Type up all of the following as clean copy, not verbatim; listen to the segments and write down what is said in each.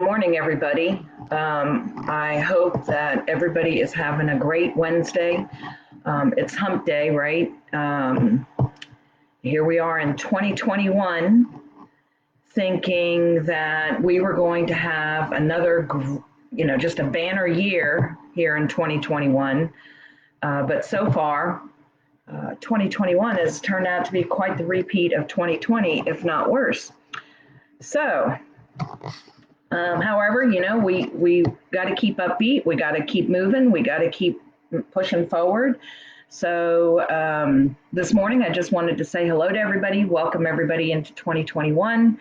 Morning, everybody. I hope that everybody is having a great Wednesday. It's hump day, right? Here we are in 2021, thinking that we were going to have another, just a banner year here in 2021. But so far, 2021 has turned out to be quite the repeat of 2020, if not worse. So, however, we got to keep upbeat. We got to keep moving. We got to keep pushing forward. So this morning, I just wanted to say hello to everybody. Welcome everybody into 2021.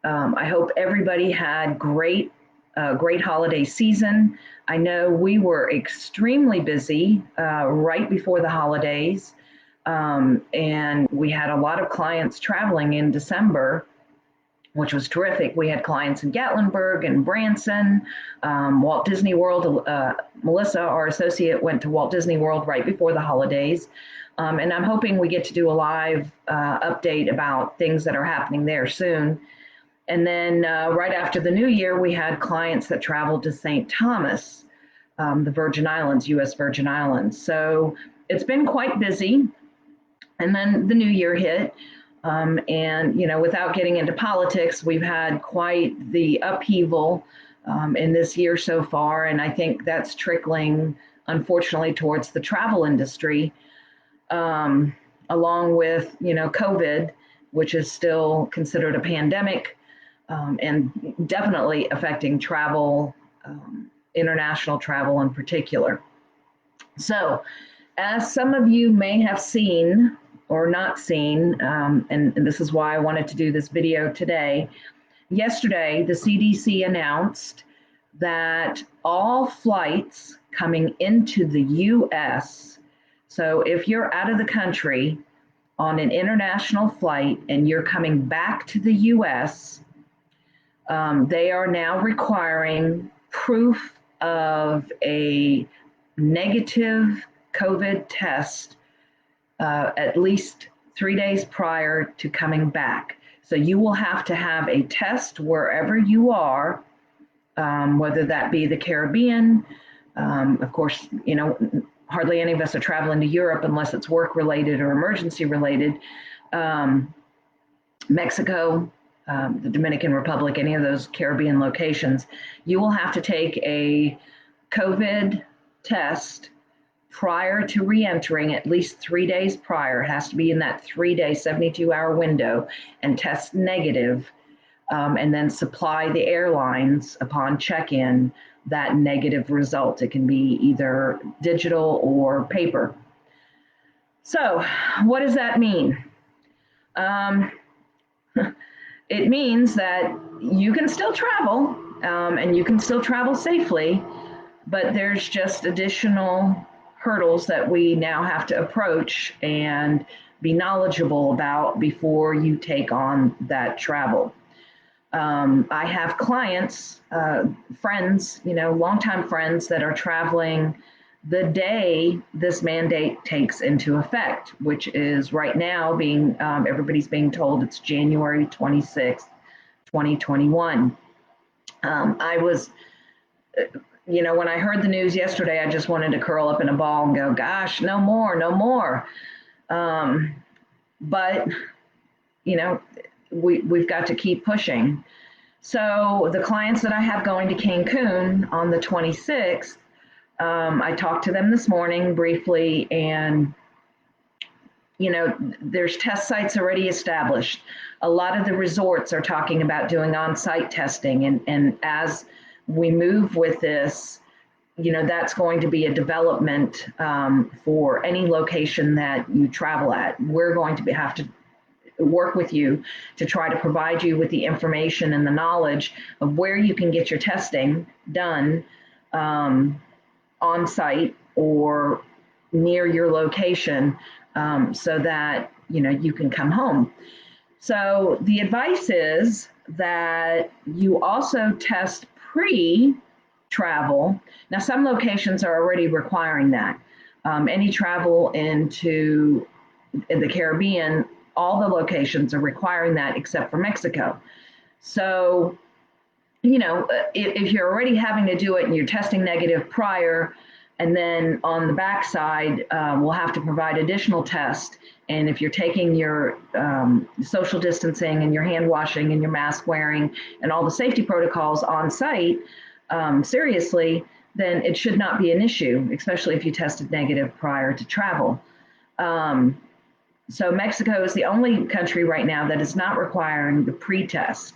I hope everybody had great holiday season. I know we were extremely busy right before the holidays, and we had a lot of clients traveling in December, which was terrific. We had clients in Gatlinburg and Branson, Walt Disney World. Melissa, our associate, went to Walt Disney World right before the holidays. And I'm hoping we get to do a live update about things that are happening there soon. And then right after the new year, we had clients that traveled to St. Thomas, the Virgin Islands, U.S. Virgin Islands. So it's been quite busy. And then the new year hit. And, without getting into politics, we've had quite the upheaval in this year so far. And I think that's trickling, unfortunately, towards the travel industry, along with, COVID, which is still considered a pandemic and definitely affecting travel, international travel in particular. So, as some of you may have seen, or not seen, and this is why I wanted to do this video today. Yesterday, the CDC announced that all flights coming into the US, so if you're out of the country on an international flight and you're coming back to the US, they are now requiring proof of a negative COVID test at least 3 days prior to coming back. So you will have to have a test wherever you are, whether that be the Caribbean. Of course, hardly any of us are traveling to Europe unless it's work related or emergency related. Mexico, the Dominican Republic, any of those Caribbean locations, you will have to take a COVID test prior to re-entering, at least 3 days prior. It has to be in that 3-day, 72-hour window and test negative, and then supply the airlines upon check-in that negative result. It can be either digital or paper. So what does that mean? It means that you can still travel, and you can still travel safely, but there's just additional hurdles that we now have to approach and be knowledgeable about before you take on that travel. I have clients, friends, longtime friends that are traveling the day this mandate takes into effect, which is right now everybody's being told it's January 26th, 2021. I was when I heard the news yesterday, I just wanted to curl up in a ball and go, gosh, no more, no more. But, we've got to keep pushing. So the clients that I have going to Cancun on the 26th, I talked to them this morning briefly, and, there's test sites already established. A lot of the resorts are talking about doing on-site testing, and as we move with this, that's going to be a development for any location that you travel at. We're going to have to work with you to try to provide you with the information and the knowledge of where you can get your testing done on site or near your location, so that you can come home. So the advice is that you also test pre-travel. Now, some locations are already requiring that. Any travel into the Caribbean, all the locations are requiring that except for Mexico. So if you're already having to do it and you're testing negative prior, and then on the backside, we'll have to provide additional tests. And if you're taking your social distancing and your hand washing and your mask wearing and all the safety protocols on site seriously, then it should not be an issue, especially if you tested negative prior to travel. So Mexico is the only country right now that is not requiring the pre-test.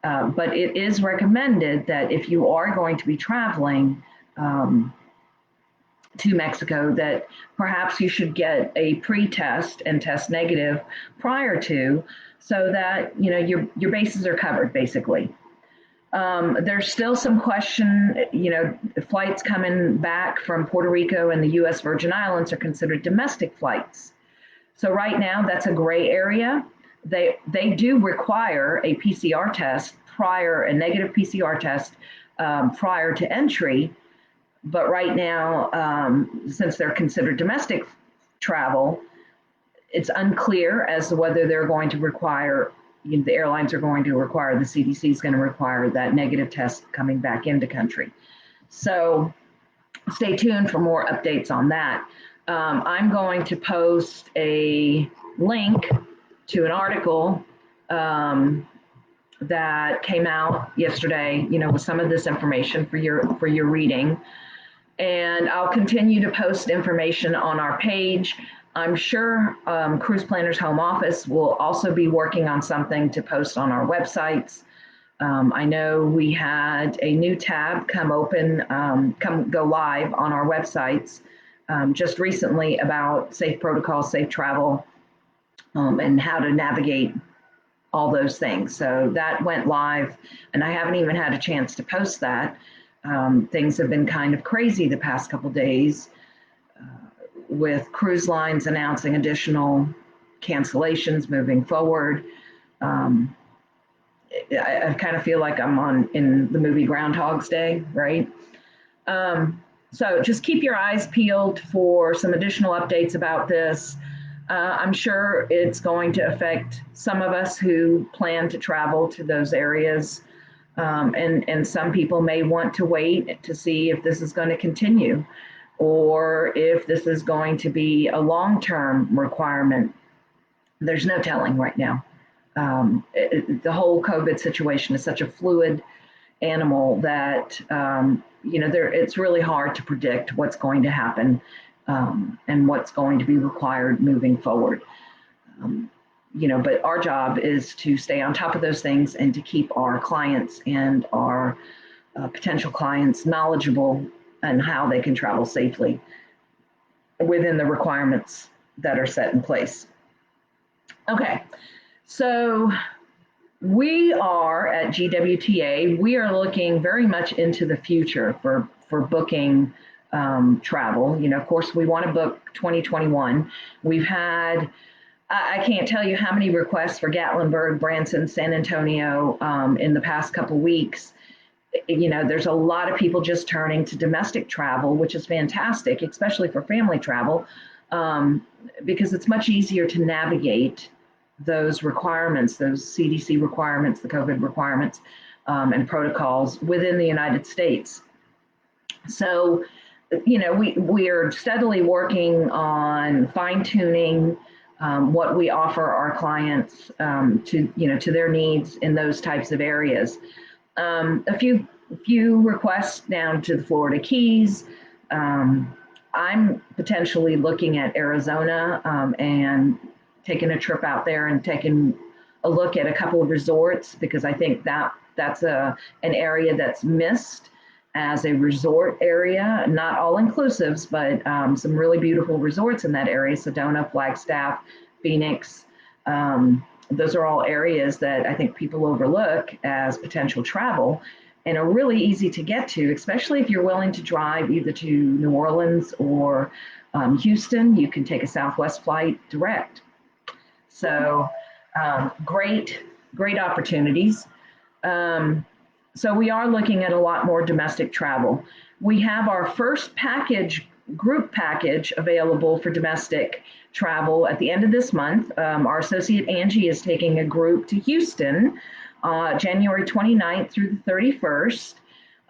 But it is recommended that if you are going to be traveling to Mexico, that perhaps you should get a pre-test and test negative prior to, so that your bases are covered basically. There's still some question, flights coming back from Puerto Rico and the U.S. Virgin Islands are considered domestic flights. So right now that's a gray area. They do require a PCR test a negative PCR test prior to entry. But right now, since they're considered domestic travel, it's unclear as to whether they're going to require, the airlines are going to require, the CDC is going to require that negative test coming back into country. So stay tuned for more updates on that. I'm going to post a link to an article that came out yesterday, with some of this information for your reading. And I'll continue to post information on our page. I'm sure Cruise Planners Home Office will also be working on something to post on our websites. I know we had a new tab go live on our websites just recently about safe protocols, safe travel, and how to navigate all those things. So that went live, and I haven't even had a chance to post that. Things have been kind of crazy the past couple days with cruise lines announcing additional cancellations moving forward. I kind of feel like I'm in the movie Groundhog's Day, right? So just keep your eyes peeled for some additional updates about this. I'm sure it's going to affect some of us who plan to travel to those areas. And some people may want to wait to see if this is going to continue or if this is going to be a long-term requirement. There's no telling right now. The whole COVID situation is such a fluid animal that, it's really hard to predict what's going to happen and what's going to be required moving forward. But our job is to stay on top of those things and to keep our clients and our potential clients knowledgeable on how they can travel safely within the requirements that are set in place. Okay, so we are at GWTA, we are looking very much into the future for booking travel. Of course, we want to book 2021. We've had, I can't tell you how many requests for Gatlinburg, Branson, San Antonio in the past couple weeks. There's a lot of people just turning to domestic travel, which is fantastic, especially for family travel, because it's much easier to navigate those requirements, those CDC requirements, the COVID requirements, and protocols within the United States. So, we are steadily working on fine-tuning what we offer our clients to their needs in those types of areas. A few requests down to the Florida Keys. I'm potentially looking at Arizona and taking a trip out there and taking a look at a couple of resorts, because I think that's an area that's missed as a resort area, not all inclusives, but some really beautiful resorts in that area: Sedona, Flagstaff, Phoenix. Those are all areas that I think people overlook as potential travel and are really easy to get to, especially if you're willing to drive either to New Orleans or Houston. You can take a Southwest flight direct. So great opportunities. So we are looking at a lot more domestic travel. We have our first group package available for domestic travel at the end of this month. Our associate Angie is taking a group to Houston January 29th through the 31st,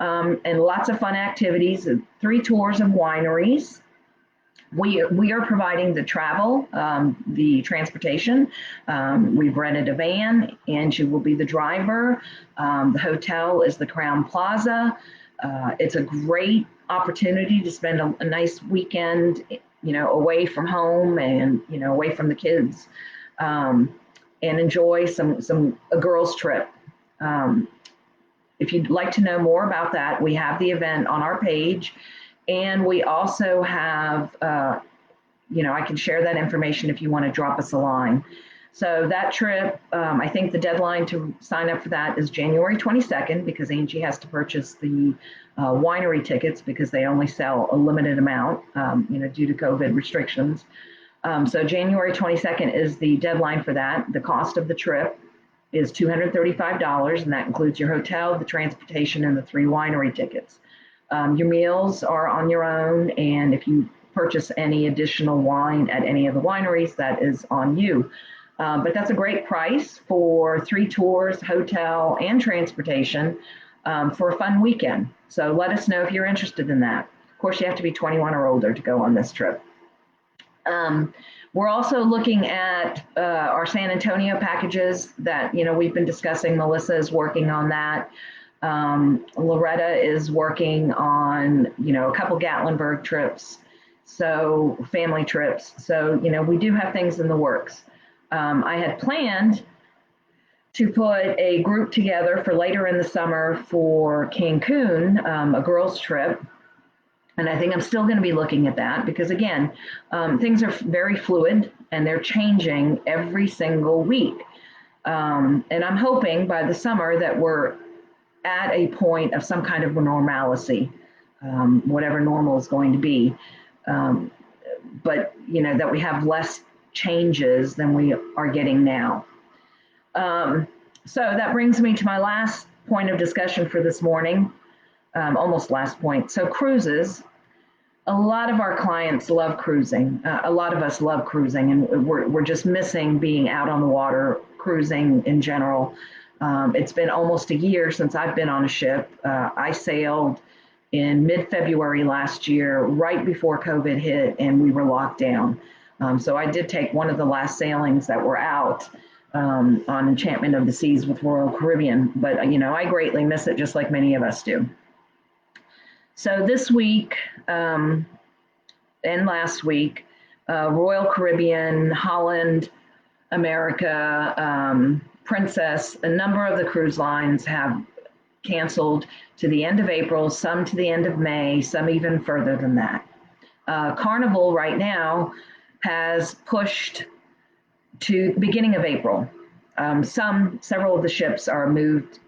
and lots of fun activities, 3 tours of wineries. We are providing the travel, the transportation. We've rented a van. Angie will be the driver. The hotel is the Crown Plaza. It's a great opportunity to spend a nice weekend, away from home and, away from the kids, and enjoy a girls' trip. If you'd like to know more about that, we have the event on our page. And we also have, I can share that information if you want to drop us a line. So that trip, I think the deadline to sign up for that is January 22nd, because Angie has to purchase the winery tickets because they only sell a limited amount, due to COVID restrictions. So January 22nd is the deadline for that. The cost of the trip is $235, and that includes your hotel, the transportation, and the 3 winery tickets. Your meals are on your own, and if you purchase any additional wine at any of the wineries, that is on you. But that's a great price for 3 tours, hotel, and transportation for a fun weekend. So let us know if you're interested in that. Of course, you have to be 21 or older to go on this trip. We're also looking at our San Antonio packages that, we've been discussing. Melissa is working on that. Loretta is working on, a couple Gatlinburg trips, so family trips. So, we do have things in the works. I had planned to put a group together for later in the summer for Cancun, a girls' trip. And I think I'm still going to be looking at that because, again, things are very fluid and they're changing every single week. And I'm hoping by the summer that we're at a point of some kind of normalcy, whatever normal is going to be. But, that we have less changes than we are getting now. So that brings me to my last point of discussion for this morning, almost last point. So cruises, a lot of our clients love cruising. A lot of us love cruising, and we're just missing being out on the water, cruising in general. It's been almost a year since I've been on a ship. I sailed in mid-February last year, right before COVID hit, and we were locked down. So I did take one of the last sailings that were out on Enchantment of the Seas with Royal Caribbean, but I greatly miss it, just like many of us do. So this week and last week, Royal Caribbean, Holland, America, Princess, a number of the cruise lines have canceled to the end of April, some to the end of May, some even further than that. Carnival right now has pushed to the beginning of April. Several of the ships are moved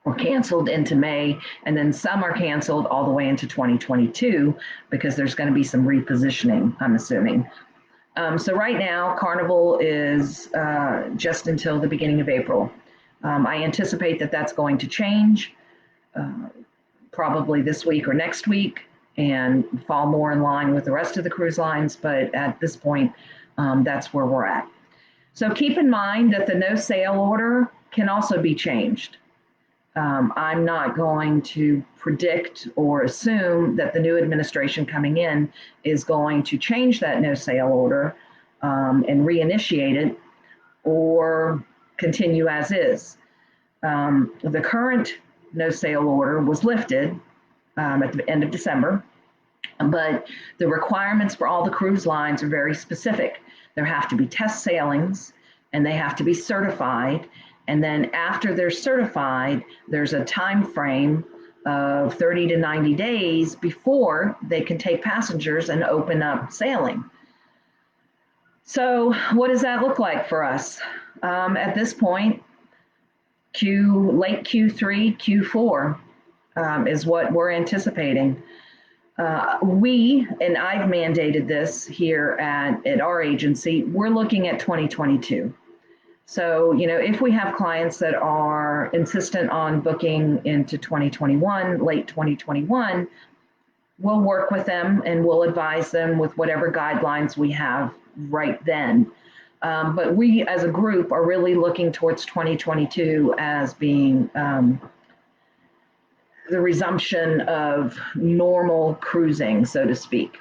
or canceled into May, and then some are canceled all the way into 2022 because there's going to be some repositioning, I'm assuming. So right now, Carnival is just until the beginning of April. I anticipate that that's going to change probably this week or next week and fall more in line with the rest of the cruise lines, but at this point, that's where we're at. So keep in mind that the no sail order can also be changed. I'm not going to predict or assume that the new administration coming in is going to change that no sail order and reinitiate it or continue as is. The current no sail order was lifted at the end of December, but the requirements for all the cruise lines are very specific. There have to be test sailings and they have to be certified. And then after they're certified, there's a time frame of 30 to 90 days before they can take passengers and open up sailing. So what does that look like for us? At this point, late Q3, Q4 is what we're anticipating. And I've mandated this here at our agency, we're looking at 2022. So, if we have clients that are insistent on booking into 2021, late 2021, we'll work with them and we'll advise them with whatever guidelines we have right then. But we as a group are really looking towards 2022 as being the resumption of normal cruising, so to speak.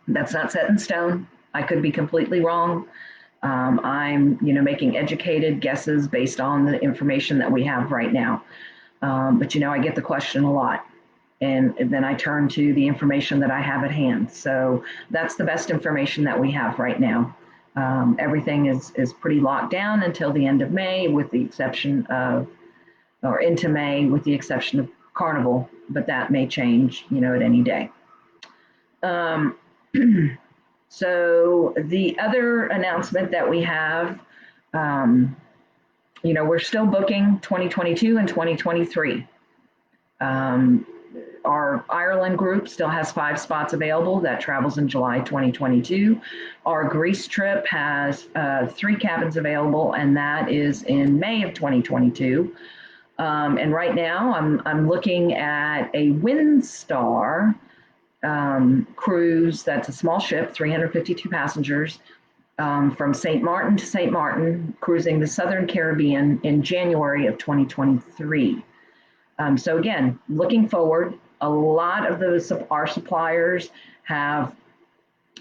That's not set in stone. I could be completely wrong. I'm, making educated guesses based on the information that we have right now. But I get the question a lot, and then I turn to the information that I have at hand. So that's the best information that we have right now. Everything is pretty locked down until the end of May, with the exception of, or into May, with the exception of Carnival, but that may change, at any day. So the other announcement that we have, we're still booking 2022 and 2023. Our Ireland group still has 5 spots available. That travels in July 2022. Our Greece trip has 3 cabins available, and that is in May of 2022. And right now I'm looking at a Windstar cruise. That's a small ship, 352 passengers, from St. Martin to St. Martin, cruising the Southern Caribbean in January of 2023. So again, looking forward, a lot of our suppliers have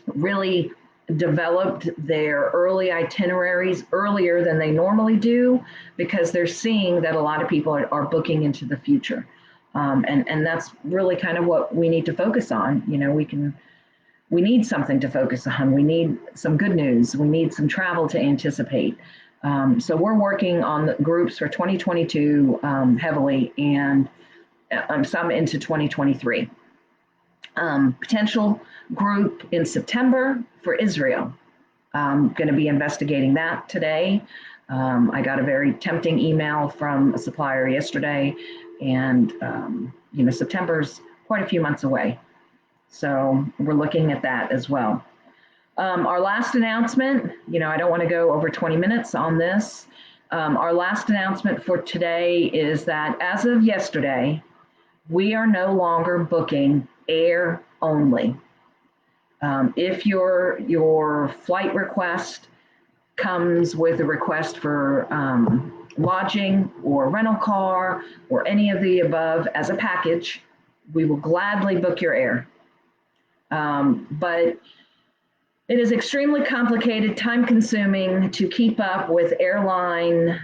really developed their early itineraries earlier than they normally do, because they're seeing that a lot of people are booking into the future. And that's really kind of what we need to focus on. We need something to focus on. We need some good news. We need some travel to anticipate. So we're working on the groups for 2022 heavily, and some into 2023. Potential group in September for Israel. I'm going to be investigating that today. I got a very tempting email from a supplier yesterday, and September's quite a few months away. So we're looking at that as well. Our last announcement, I don't want to go over 20 minutes on this. Our last announcement for today is that as of yesterday, we are no longer booking air only. If your flight request comes with a request for lodging or rental car or any of the above as a package, we will gladly book your air. But it is extremely complicated, time consuming to keep up with airline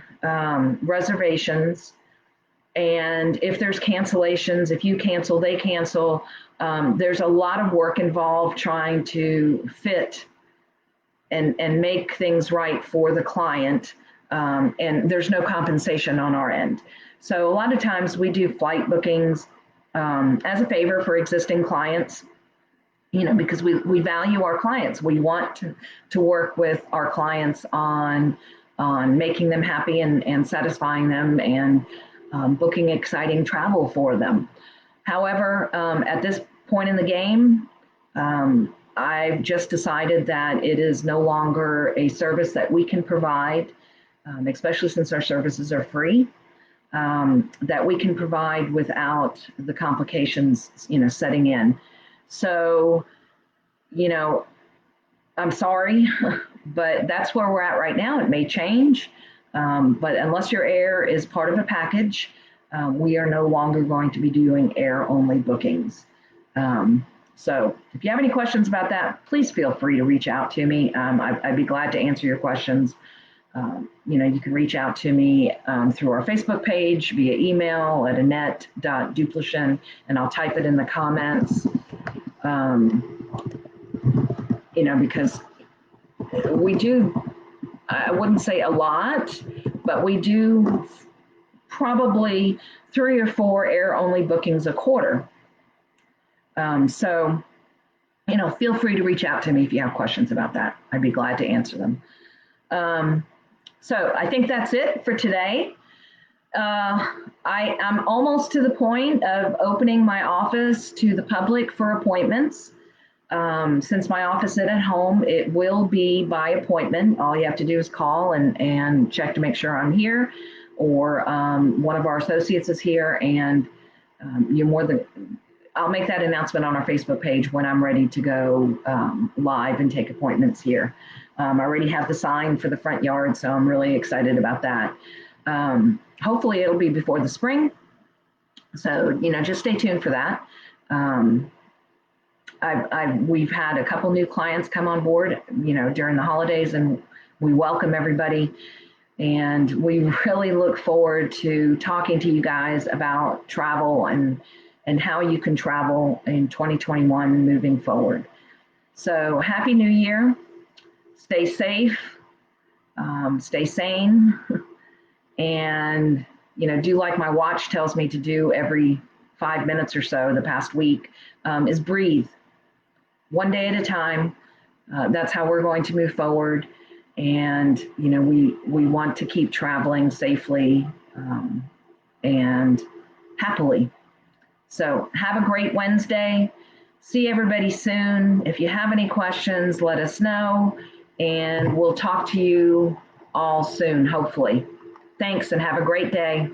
reservations. And if there's cancellations, if you cancel, they cancel. There's a lot of work involved trying to fit and make things right for the client. And there's no compensation on our end. So a lot of times we do flight bookings as a favor for existing clients, because we value our clients. We want to work with our clients on making them happy and satisfying them, and booking exciting travel for them. However, at this point in the game, I've just decided that it is no longer a service that we can provide, especially since our services are free, that we can provide without the complications, setting in. So, I'm sorry, but that's where we're at right now. It may change. But unless your air is part of a package, we are no longer going to be doing air-only bookings. So if you have any questions about that, please feel free to reach out to me. I'd be glad to answer your questions. You can reach out to me through our Facebook page, via email at annette.duplichin, and I'll type it in the comments, because we do, I wouldn't say a lot, but we do probably 3 or 4 air-only bookings a quarter. So, feel free to reach out to me if you have questions about that. I'd be glad to answer them. So I think that's it for today. I'm almost to the point of opening my office to the public for appointments. Since my office is at home, it will be by appointment. All you have to do is call and check to make sure I'm here, or one of our associates is here, and I'll make that announcement on our Facebook page when I'm ready to go live and take appointments here. I already have the sign for the front yard, so I'm really excited about that. Hopefully it'll be before the spring. So, just stay tuned for that. We've had a couple new clients come on board, during the holidays, and we welcome everybody. And we really look forward to talking to you guys about travel and how you can travel in 2021 moving forward. So happy New Year. Stay safe, stay sane, and do like my watch tells me to do every 5 minutes or so the past week, is breathe. One day at a time. That's how we're going to move forward. And we want to keep traveling safely and happily. So have a great Wednesday. See everybody soon. If you have any questions, let us know, and we'll talk to you all soon, hopefully. Thanks, and have a great day.